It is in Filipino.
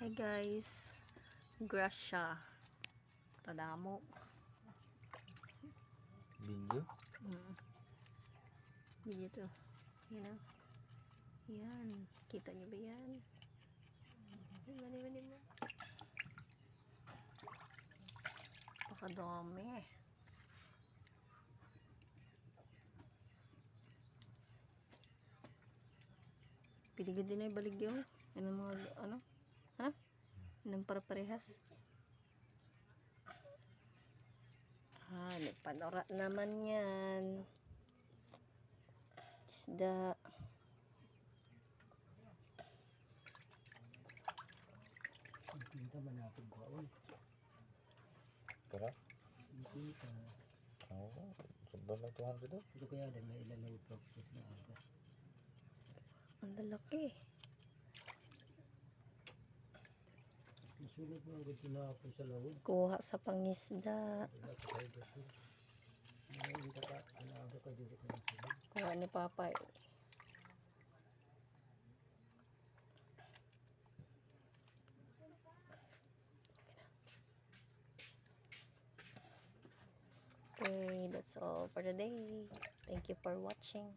Hi guys, grasya radamo Video? video to. Yan o. Yan, kita nyo ba yan? Mani mo. Pakadami. Piligid din ay baligyo. Ano mga ano? Ha? Anong para-parehas? Panora naman yan. Isda. Pinta man ako baon. Tara? Pinta. Oo. Sobrang lang 200 daw. Ito kaya may ilalaw practice na aga. Ang lalaki. Nasunod mo ang ganda na ako sa lawod. Kuha sa pangisda. Wala ka tayo dito. Ngayon ka pa, aga ka dito ka nasunod. Kuha ni Papa. Okay, that's all for today. Thank you for watching.